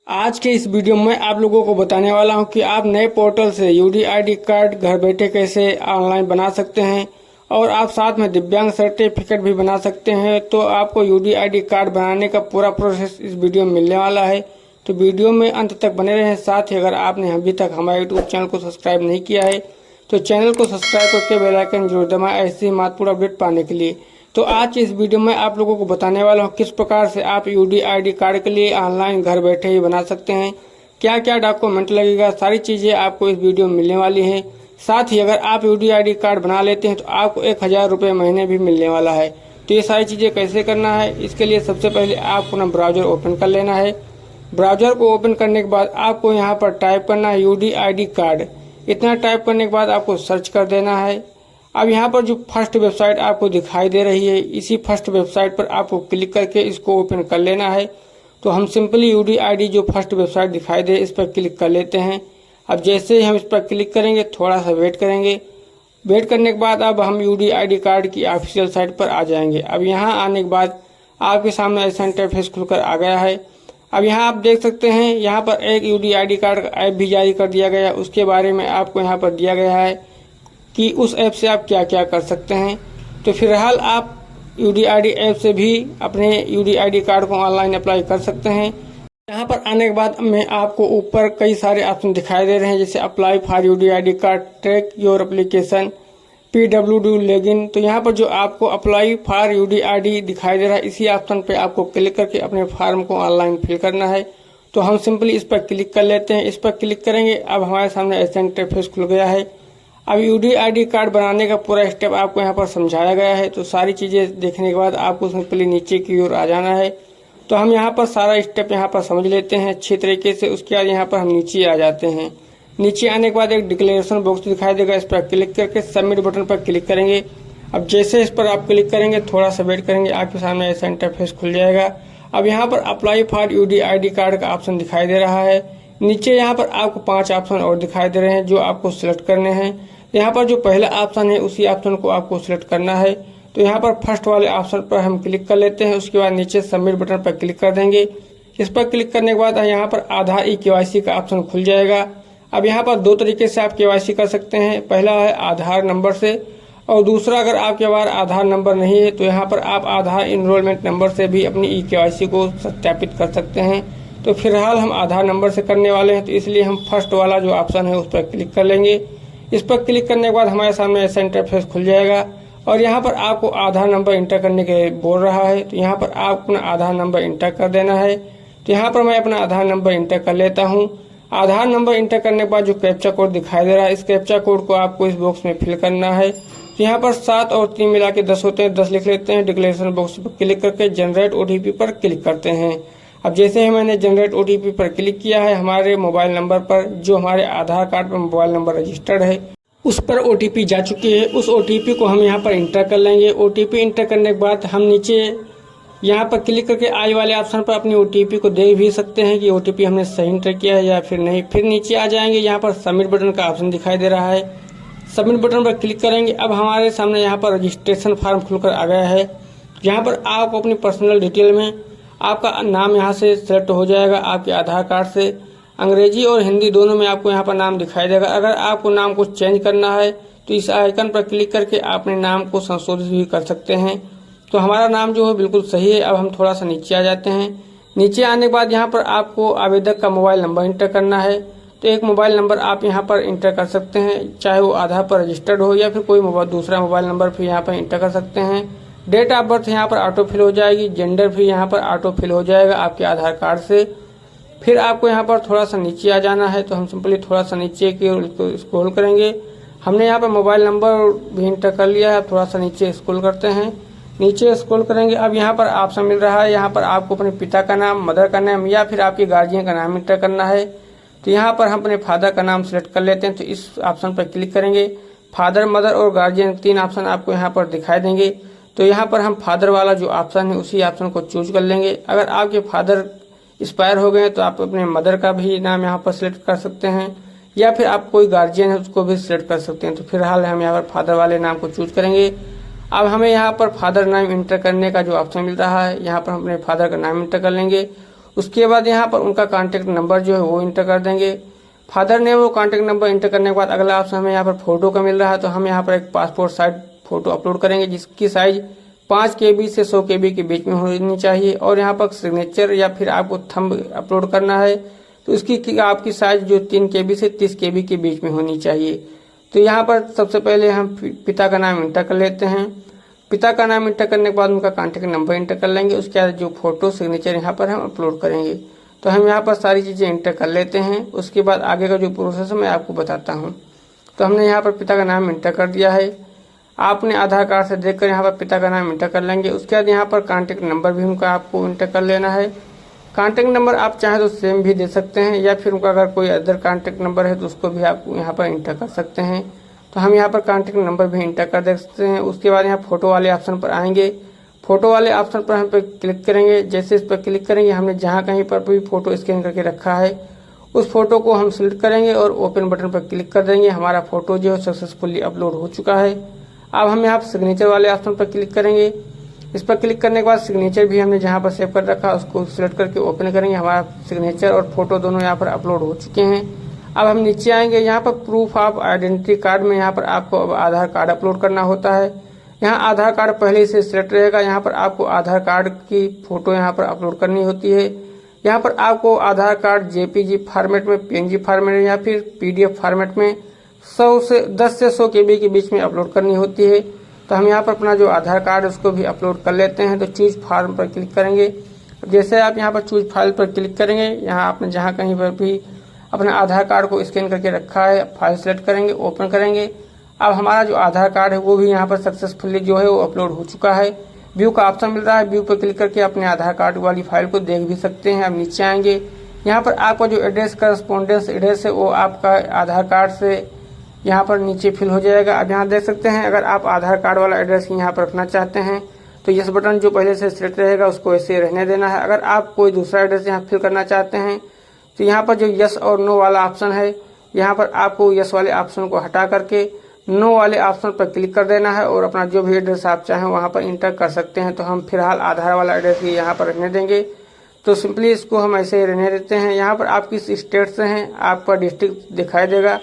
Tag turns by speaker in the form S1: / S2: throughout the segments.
S1: आज के इस वीडियो में आप लोगों को बताने वाला हूं कि आप नए पोर्टल से यूडीआईडी कार्ड घर बैठे कैसे ऑनलाइन बना सकते हैं और आप साथ में दिव्यांग सर्टिफिकेट भी बना सकते हैं। तो आपको यूडीआईडी कार्ड बनाने का पूरा प्रोसेस इस वीडियो में मिलने वाला है, तो वीडियो में अंत तक बने रहें। साथ ही अगर आपने अभी तक हमारे यूट्यूब चैनल को सब्सक्राइब नहीं किया है तो चैनल को सब्सक्राइब करके बेल आइकन जरूर दबाएं ऐसी महत्वपूर्ण अपडेट पाने के लिए। तो आज की इस वीडियो में आप लोगों को बताने वाला हूँ किस प्रकार से आप यूडीआईडी कार्ड के लिए ऑनलाइन घर बैठे ही बना सकते हैं, क्या क्या डॉक्यूमेंट लगेगा, सारी चीज़ें आपको इस वीडियो में मिलने वाली हैं। साथ ही अगर आप यूडीआईडी कार्ड बना लेते हैं तो आपको 1000 रुपये महीने भी मिलने वाला है। तो ये सारी चीज़ें कैसे करना है, इसके लिए सबसे पहले आपको अपना ब्राउजर ओपन कर लेना है। ब्राउजर को ओपन करने के बाद आपको यहाँ पर टाइप करना है यूडीआईडी कार्ड। इतना टाइप करने के बाद आपको सर्च कर देना है। अब यहाँ पर जो फर्स्ट वेबसाइट आपको दिखाई दे रही है, इसी फर्स्ट वेबसाइट पर आपको क्लिक करके इसको ओपन कर लेना है। तो हम सिंपली यूडीआईडी जो फर्स्ट वेबसाइट दिखाई दे इस पर क्लिक कर लेते हैं। अब जैसे ही हम इस पर क्लिक करेंगे थोड़ा सा वेट करेंगे। वेट करने के बाद अब हम यूडीआईडी कार्ड की ऑफिशियल साइट पर आ जाएंगे। अब यहाँ आने के बाद आपके सामने ऐसा इंटरफेस खुलकर आ गया है। अब यहाँ आप देख सकते हैं, यहाँ पर एक यूडीआईडी कार्ड का ऐप भी जारी कर दिया गया है। उसके बारे में आपको यहाँ पर दिया गया है कि उस ऐप से आप क्या क्या कर सकते हैं। तो फिलहाल आप यूडीआईडी ऐप से भी अपने यूडीआईडी कार्ड को ऑनलाइन अप्लाई कर सकते हैं। यहाँ पर आने के बाद में आपको ऊपर कई सारे ऑप्शन दिखाई दे रहे हैं, जैसे apply for UDID card, track your application, PWD login. तो यहाँ पर जो आपको अप्लाई फॉर यूडीआईडी दिखाई दे रहा है, इसी ऑप्शन पे आपको क्लिक करके अपने फॉर्म को ऑनलाइन फिल करना है। तो हम सिंपली इस पर क्लिक कर लेते हैं। इस पर क्लिक करेंगे, अब हमारे सामने ऐसा इंटरफेस खुल गया है। अब यूडीआईडी कार्ड बनाने का पूरा स्टेप आपको यहाँ पर समझाया गया है। तो सारी चीज़ें देखने के बाद आपको सिंपली नीचे की ओर आ जाना है। तो हम यहाँ पर सारा स्टेप यहाँ पर समझ लेते हैं अच्छी तरीके से। उसके बाद यहाँ पर हम नीचे आ जाते हैं। नीचे आने के बाद एक डिक्लेरेशन बॉक्स दिखाई देगा, इस पर क्लिक करके सबमिट बटन पर क्लिक करेंगे। अब जैसे इस पर आप क्लिक करेंगे थोड़ा सा वेट करेंगे, आपके सामने ऐसा इंटरफेस खुल जाएगा। अब यहाँ पर अप्लाई फॉर यूडीआईडी कार्ड का ऑप्शन दिखाई दे रहा है। नीचे यहाँ पर आपको 5 ऑप्शन और दिखाई दे रहे हैं जो आपको सिलेक्ट करने हैं। यहाँ पर जो पहला ऑप्शन है उसी ऑप्शन को आपको सिलेक्ट करना है। तो यहाँ पर फर्स्ट वाले ऑप्शन पर हम क्लिक कर लेते हैं। उसके बाद नीचे सबमिट बटन पर क्लिक कर देंगे। इस पर क्लिक करने के बाद यहाँ पर आधार KYC का ऑप्शन खुल जाएगा। अब यहाँ पर 2 तरीके से आप KYC कर सकते हैं। पहला है आधार नंबर से, और दूसरा अगर आपके पास आधार नंबर नहीं है तो यहाँ पर आप आधार इनरोलमेंट नंबर से भी अपनी KYC को सत्यापित कर सकते हैं। तो फिलहाल हम आधार नंबर से करने वाले हैं, तो इसलिए हम फर्स्ट वाला जो ऑप्शन है उस पर क्लिक कर लेंगे। इस पर क्लिक करने के बाद हमारे सामने ऐसा इंटरफेस खुल जाएगा और यहाँ पर आपको आधार नंबर इंटर करने के बोल रहा है। तो यहाँ पर आप अपना आधार नंबर इंटर कर देना है। तो यहाँ पर मैं अपना आधार नंबर इंटर कर लेता हूँ। आधार नंबर इंटर करने के बाद जो कैप्चा कोड दिखाई दे रहा है, इस कैप्चा कोड को आपको इस बॉक्स में फिल करना है। तो यहाँ पर 7 और 3 मिला के 10 होते हैं, 10 लिख लेते हैं। डिक्लेरेशन बॉक्स पर क्लिक करके जनरेट OTP पर क्लिक करते हैं। अब जैसे ही मैंने जनरेट OTP पर क्लिक किया है, हमारे मोबाइल नंबर पर जो हमारे आधार कार्ड पर मोबाइल नंबर रजिस्टर्ड है उस पर OTP जा चुकी है। उस OTP को हम यहाँ पर इंटर कर लेंगे। OTP इंटर करने के बाद हम नीचे यहाँ पर क्लिक करके आई वाले ऑप्शन पर अपनी OTP को देख भी सकते हैं कि OTP हमने सही इंटर किया है या फिर नहीं। फिर नीचे आ जाएंगे, यहाँ पर सबमिट बटन का ऑप्शन दिखाई दे रहा है। सबमिट बटन पर क्लिक करेंगे। अब हमारे सामने यहाँ पर रजिस्ट्रेशन फॉर्म खुलकर आ गया है। यहाँ पर आपको अपनी पर्सनल डिटेल में आपका नाम यहाँ से सेलेक्ट हो जाएगा। आपके आधार कार्ड से अंग्रेजी और हिंदी दोनों में आपको यहाँ पर नाम दिखाई देगा। अगर आपको नाम को चेंज करना है तो इस आइकन पर क्लिक करके आप अपने नाम को संशोधित भी कर सकते हैं। तो हमारा नाम जो है बिल्कुल सही है। अब हम थोड़ा सा नीचे आ जाते हैं। नीचे आने के बाद यहाँ पर आपको आवेदक का मोबाइल नंबर इंटर करना है। तो एक मोबाइल नंबर आप यहाँ पर इंटर कर सकते हैं, चाहे वो आधार पर रजिस्टर्ड हो या फिर कोई दूसरा मोबाइल नंबर फिर यहाँ पर इंटर कर सकते हैं। डेट ऑफ बर्थ यहाँ पर ऑटो फिल हो जाएगी। जेंडर भी यहाँ पर ऑटो फिल हो जाएगा आपके आधार कार्ड से। फिर आपको यहाँ पर थोड़ा सा नीचे आ जाना है। तो हम सिंपली थोड़ा सा नीचे की स्क्रॉल करेंगे। हमने यहाँ पर मोबाइल नंबर भी इंटर कर लिया है। थोड़ा सा नीचे स्क्रॉल करते हैं। नीचे स्क्रॉल करेंगे, अब यहाँ पर ऑप्शन मिल रहा है। यहाँ पर आपको अपने पिता का नाम, मदर का नाम या फिर आपके गार्जियन का नाम इंटर करना है। तो यहाँ पर हम अपने फादर का नाम सेलेक्ट कर लेते हैं। तो इस ऑप्शन पर क्लिक करेंगे। फादर, मदर और गार्जियन 3 ऑप्शन आपको यहाँ पर दिखाई देंगे। तो यहाँ पर हम फादर वाला जो ऑप्शन है उसी ऑप्शन को चूज कर लेंगे। अगर आपके फादर एक्सपायर हो गए तो आप अपने मदर का भी नाम यहाँ पर सिलेक्ट कर सकते हैं, या फिर आप कोई गार्जियन है उसको भी सिलेक्ट कर सकते हैं। तो फिलहाल हम यहाँ पर फादर वाले नाम को चूज करेंगे। अब हमें यहाँ पर फादर नाम इंटर करने का जो ऑप्शन मिल रहा है, यहाँ पर हम अपने फादर का नाम इंटर कर लेंगे। उसके बाद यहाँ पर उनका कॉन्टैक्ट नंबर जो है वो इंटर कर देंगे। फादर नेम और कॉन्टैक्ट नंबर इंटर करने के बाद अगला ऑप्शन हमें यहाँ पर फोटो का मिल रहा है, तो हम यहाँ पर एक पासपोर्ट साइज फोटो अपलोड करेंगे जिसकी साइज 5 KB से 100 KB के बीच में होनी चाहिए। और यहाँ पर सिग्नेचर या फिर आपको थंब अपलोड करना है तो इसकी आपकी साइज जो 3 KB से 30 KB के बीच में होनी चाहिए। तो यहाँ पर सबसे पहले हम पिता का नाम इंटर कर लेते हैं। पिता का नाम इंटर करने के बाद उनका कॉन्टैक्ट नंबर इंटर कर लेंगे। उसके बाद जो फोटो सिग्नेचर यहाँ पर हम अपलोड करेंगे। तो हम यहाँ पर सारी चीज़ें इंटर कर लेते हैं। उसके बाद आगे का जो प्रोसेस है मैं आपको बताता हूँ। तो हमने यहाँ पर पिता का नाम इंटर कर दिया है। आपने आधार कार्ड से देखकर यहाँ पर पिता का नाम इंटर कर लेंगे। उसके बाद यहाँ पर कॉन्टैक्ट नंबर भी उनका आपको इंटर कर लेना है। कॉन्टैक्ट नंबर आप चाहें तो सेम भी दे सकते हैं या फिर उनका अगर कोई अदर कॉन्टैक्ट नंबर है तो उसको भी आप यहाँ पर इंटर कर सकते हैं। तो हम यहाँ पर कॉन्टैक्ट नंबर भी इंटर कर दे सकते हैं। उसके बाद यहाँ फोटो वाले ऑप्शन पर आएंगे। फोटो वाले ऑप्शन पर हम पे क्लिक करेंगे। जैसे इस पर क्लिक करेंगे हमने जहाँ कहीं पर भी फोटो स्कैन करके रखा है उस फोटो को हम सिलेक्ट करेंगे और ओपन बटन पर क्लिक कर देंगे। हमारा फोटो जो है सक्सेसफुली अपलोड हो चुका है। अब हम यहाँ पर सिग्नेचर वाले ऑप्शन पर क्लिक करेंगे। इस पर क्लिक करने के बाद सिग्नेचर भी हमने जहाँ पर सेव कर रखा उसको सिलेक्ट करके ओपन करेंगे। हमारा सिग्नेचर और फोटो दोनों यहाँ पर अपलोड हो चुके हैं। अब हम नीचे आएंगे। यहाँ पर प्रूफ ऑफ आइडेंटिटी कार्ड में यहाँ पर आपको अब आधार कार्ड अपलोड करना होता है। यहाँ आधार कार्ड पहले से सिलेक्ट रहेगा। यहाँ पर आपको आधार कार्ड की फोटो यहाँ पर अपलोड करनी होती है। यहाँ पर आपको आधार कार्ड JPG फॉर्मेट में, PNG फॉर्मेट में या फिर PDF फॉर्मेट में 10 से 100 KB के बीच में अपलोड करनी होती है। तो हम यहाँ पर अपना जो आधार कार्ड है उसको भी अपलोड कर लेते हैं। तो चूज फार्म पर क्लिक करेंगे। जैसे आप यहाँ पर चूज फाइल पर क्लिक करेंगे, यहाँ आपने जहाँ कहीं पर भी अपने आधार कार्ड को स्कैन करके रखा है फाइल सेलेक्ट करेंगे, ओपन करेंगे। अब हमारा जो आधार कार्ड है वो भी यहाँ पर सक्सेसफुली जो है वो अपलोड हो चुका है। व्यू का ऑप्शन मिल रहा है, व्यू पर क्लिक करके अपने आधार कार्ड वाली फाइल को देख भी सकते हैं। अब नीचे आएंगे। यहाँ पर आपका जो एड्रेस करस्पॉन्डेंस एड्रेस है वो आपका आधार कार्ड से यहाँ पर नीचे फिल हो जाएगा। अब यहाँ देख सकते हैं अगर आप आधार कार्ड वाला एड्रेस यहाँ पर रखना चाहते हैं तो यस बटन जो पहले से सिलेक्ट रहेगा उसको ऐसे रहने देना है। अगर आप कोई दूसरा एड्रेस यहाँ फिल करना चाहते हैं तो यहाँ पर जो यस और नो वाला ऑप्शन है यहाँ पर आपको यस वाले ऑप्शन को हटा करके नो वाले ऑप्शन पर क्लिक कर देना है और अपना जो भी एड्रेस आप चाहें वहाँ पर इंटर कर सकते हैं। तो हम फिलहाल आधार वाला एड्रेस ही यहाँ पर रहने देंगे। तो सिंपली इसको हम ऐसे ही रहने देते हैं। यहाँ पर आप किस स्टेट से हैं आपका डिस्ट्रिक्ट दिखाई देगा।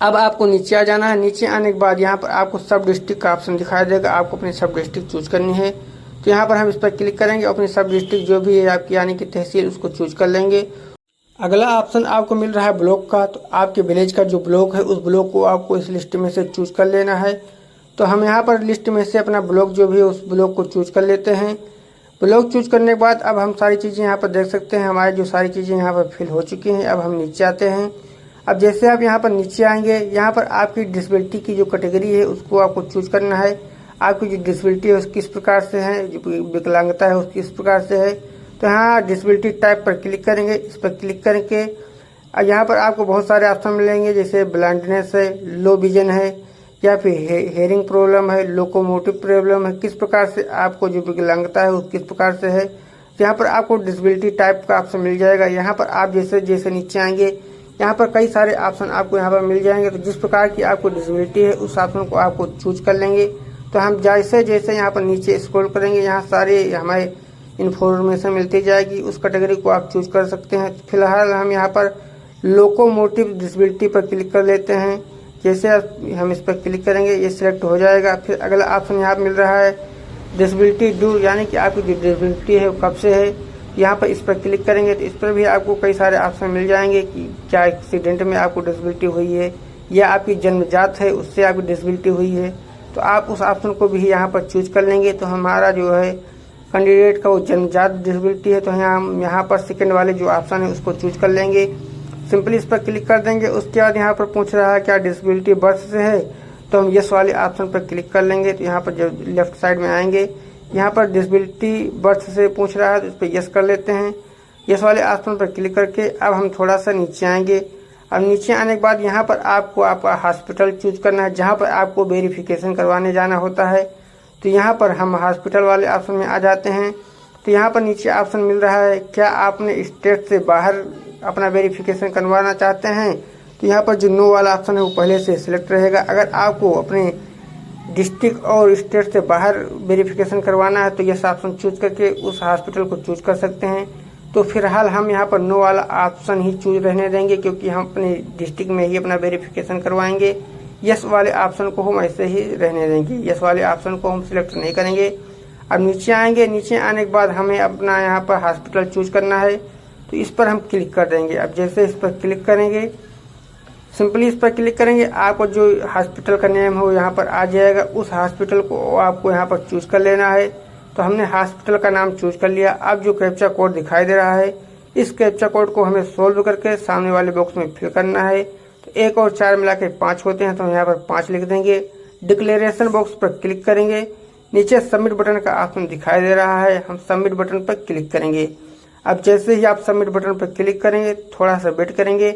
S1: अब आपको नीचे आ जाना है। नीचे आने के बाद यहाँ पर आपको सब डिस्ट्रिक्ट का ऑप्शन दिखाई देगा। आपको अपनी सब डिस्ट्रिक्ट चूज करनी है। तो यहाँ पर हम इस पर क्लिक करेंगे। अपनी सब डिस्ट्रिक्ट जो भी है आपकी यानी कि तहसील उसको चूज कर लेंगे। अगला ऑप्शन आपको मिल रहा है ब्लॉक का। तो आपके विलेज का जो ब्लॉक है उस ब्लॉक को आपको इस लिस्ट में से चूज कर लेना है। तो हम यहाँ पर लिस्ट में से अपना ब्लॉक जो भी है उस ब्लॉक को चूज कर लेते हैं। ब्लॉक चूज करने के बाद अब हम सारी चीज़ें यहाँ पर देख सकते हैं। हमारी जो सारी चीज़ें यहाँ पर फिल हो चुकी हैं। अब हम नीचे आते हैं। अब जैसे आप यहाँ पर नीचे आएंगे, यहाँ पर आपकी डिसेबिलिटी की जो कैटेगरी है उसको आपको चूज करना है। आपकी जो डिसेबिलिटी है उसकी किस प्रकार से है, जो विकलांगता है उसकी किस प्रकार से है। तो यहाँ डिसेबिलिटी टाइप पर क्लिक करेंगे। इस पर क्लिक करके यहाँ पर आपको बहुत सारे ऑप्शन मिलेंगे जैसे ब्लाइंडनेस है, लो विजन है या फिर हेयरिंग प्रॉब्लम है, लोकोमोटिव प्रॉब्लम है। किस प्रकार से आपको जो विकलांगता है वो किस प्रकार से है। यहाँ पर आपको डिसेबिलिटी टाइप का ऑप्शन मिल जाएगा। यहाँ पर आप जैसे जैसे नीचे आएंगे यहाँ पर कई सारे ऑप्शन आपको यहाँ पर मिल जाएंगे। तो जिस प्रकार की आपको डिसेबिलिटी है उस ऑप्शन को आपको चूज कर लेंगे। तो हम जैसे जैसे यहाँ पर नीचे स्क्रॉल करेंगे यहाँ सारे हमारे इन्फॉर्मेशन मिलती जाएगी। उस कैटेगरी को आप चूज कर सकते हैं। फिलहाल हम यहाँ पर लोकोमोटिव डिसेबिलिटी पर क्लिक कर लेते हैं। जैसे हम इस पर क्लिक करेंगे ये सिलेक्ट हो जाएगा। फिर अगला ऑप्शन यहाँ पर मिल रहा है डिसेबिलिटी ड्यू, यानी कि आपकी जो डिसेबिलिटी है वो कब से है। यहाँ पर इस पर क्लिक करेंगे तो इस पर भी आपको कई सारे ऑप्शन मिल जाएंगे कि क्या एक्सीडेंट में आपको डिसेबिलिटी हुई है या आपकी जन्मजात है उससे आपकी डिसेबिलिटी हुई है। तो आप उस ऑप्शन को भी यहाँ पर चूज कर लेंगे। तो हमारा जो है कैंडिडेट का वो जन्मजात डिसेबिलिटी है तो हम यहाँ पर सेकंड वाले जो ऑप्शन है उसको चूज कर लेंगे। सिंपली इस पर क्लिक कर देंगे। उसके बाद यहाँ पर पूछ रहा है क्या डिसेबिलिटी बर्थ से है, तो हम यस वाले ऑप्शन पर क्लिक कर लेंगे। तो यहाँ पर जो लेफ्ट साइड में आएंगे यहाँ पर डिसेबिलिटी बर्थ से पूछ रहा है तो इस पर यस कर लेते हैं। यस वाले ऑप्शन पर क्लिक करके अब हम थोड़ा सा नीचे आएंगे। अब नीचे आने के बाद यहाँ पर आपको आपका हॉस्पिटल चूज करना है जहाँ पर आपको वेरिफिकेशन करवाने जाना होता है। तो यहाँ पर हम हॉस्पिटल वाले ऑप्शन में आ जाते हैं। तो यहाँ पर नीचे ऑप्शन मिल रहा है क्या आपने स्टेट से बाहर अपना वेरिफिकेशन करवाना चाहते हैं। तो यहाँ पर जो नो वाला ऑप्शन है वो पहले से सिलेक्ट रहेगा। अगर आपको अपने डिस्ट्रिक्ट और स्टेट से बाहर वेरिफिकेशन करवाना है तो यस ऑप्शन चूज करके उस हॉस्पिटल को चूज कर सकते हैं। तो फिलहाल हम यहाँ पर नो वाला ऑप्शन ही चूज रहने देंगे, क्योंकि हम अपने डिस्ट्रिक्ट में ही अपना वेरिफिकेशन करवाएंगे। यस वाले ऑप्शन को हम ऐसे ही रहने देंगे, यस वाले ऑप्शन को हम सिलेक्ट नहीं करेंगे। अब नीचे आएंगे, नीचे आने के बाद हमें अपना यहाँ पर हॉस्पिटल चूज करना है, तो इस पर हम क्लिक कर देंगे। अब जैसे इस पर क्लिक करेंगे, सिंपली इस पर क्लिक करेंगे, आपको जो हॉस्पिटल का नेम हो यहाँ पर आ जाएगा। उस हॉस्पिटल को आपको यहाँ पर चूज कर लेना है। तो हमने हॉस्पिटल का नाम चूज कर लिया। अब जो कैप्चा कोड दिखाई दे रहा है, इस कैप्चा कोड को हमें सोल्व करके सामने वाले बॉक्स में फिल करना है। तो 1 और 4 मिला के 5 होते हैं, तो यहाँ पर 5 लिख देंगे। डिक्लेरेशन बॉक्स पर क्लिक करेंगे, नीचे सबमिट बटन का ऑप्शन दिखाई दे रहा है, हम सबमिट बटन पर क्लिक करेंगे। अब जैसे ही आप सबमिट बटन पर क्लिक करेंगे, थोड़ा सा वेट करेंगे,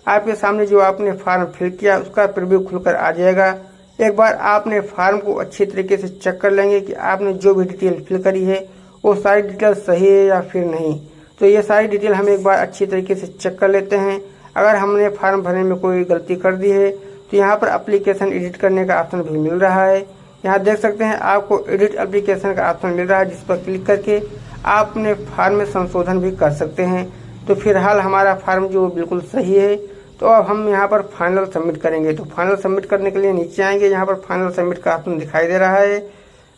S1: आपके सामने जो आपने फॉर्म फिल किया उसका प्रीव्यू खुलकर आ जाएगा। एक बार आपने फॉर्म को अच्छी तरीके से चेक कर लेंगे कि आपने जो भी डिटेल फिल करी है वो सारी डिटेल सही है या फिर नहीं। तो ये सारी डिटेल हम एक बार अच्छी तरीके से चेक कर लेते हैं। अगर हमने फॉर्म भरने में कोई गलती कर दी है तो यहाँ पर एप्लीकेशन एडिट करने का ऑप्शन भी मिल रहा है। यहाँ देख सकते हैं आपको एडिट एप्लीकेशन का ऑप्शन मिल रहा है, जिस पर क्लिक करके आप अपने फॉर्म में संशोधन भी कर सकते हैं। तो फिलहाल हमारा फॉर्म जो बिल्कुल सही है, तो अब हम यहाँ पर फाइनल सबमिट करेंगे। तो फाइनल सबमिट करने के लिए नीचे आएंगे, यहाँ पर फाइनल सबमिट का ऑप्शन दिखाई दे रहा है,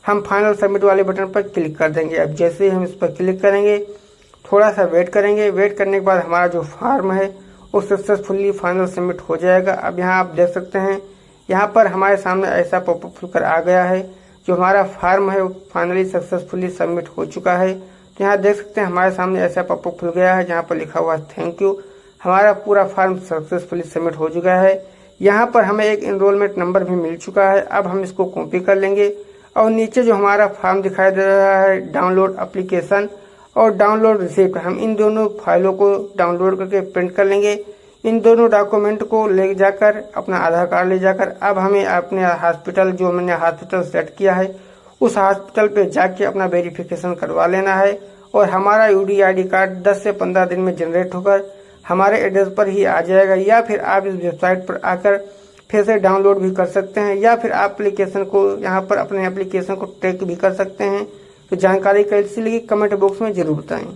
S1: हम फाइनल सबमिट वाले बटन पर क्लिक कर देंगे। अब जैसे ही हम इस पर क्लिक करेंगे, थोड़ा सा वेट करेंगे, वेट करने के बाद हमारा जो फॉर्म है वो सक्सेसफुली फाइनल सबमिट हो जाएगा। अब यहाँ आप देख सकते हैं, यहाँ पर हमारे सामने ऐसा पॉपअप खुलकर आ गया है, जो हमारा फॉर्म है वो फाइनली सक्सेसफुली सबमिट हो चुका है। तो यहाँ देख सकते हैं हमारे सामने ऐसा पॉपअप खुल गया है, जहाँ पर लिखा हुआ है थैंक यू। हमारा पूरा फॉर्म सक्सेसफुली सबमिट हो चुका है। यहाँ पर हमें एक एनरोलमेंट नंबर भी मिल चुका है। अब हम इसको कॉपी कर लेंगे और नीचे जो हमारा फॉर्म दिखाई दे रहा है, डाउनलोड एप्लीकेशन और डाउनलोड रिसिप्ट, हम इन दोनों फाइलों को डाउनलोड करके प्रिंट कर लेंगे। इन दोनों डॉक्यूमेंट को ले जाकर, अपना आधार कार्ड ले जाकर, अब हमें अपने हॉस्पिटल, जो मैंने हॉस्पिटल सेट किया है उस हॉस्पिटल पे जाके अपना वेरिफिकेशन करवा लेना है। और हमारा UDID कार्ड 10 से 15 दिन में जनरेट होकर हमारे एड्रेस पर ही आ जाएगा, या फिर आप इस वेबसाइट पर आकर फिर से डाउनलोड भी कर सकते हैं, या फिर आप एप्लीकेशन को यहाँ पर अपने एप्लीकेशन को ट्रैक भी कर सकते हैं। तो जानकारी कैसी लगी कमेंट बॉक्स में जरूर बताएं।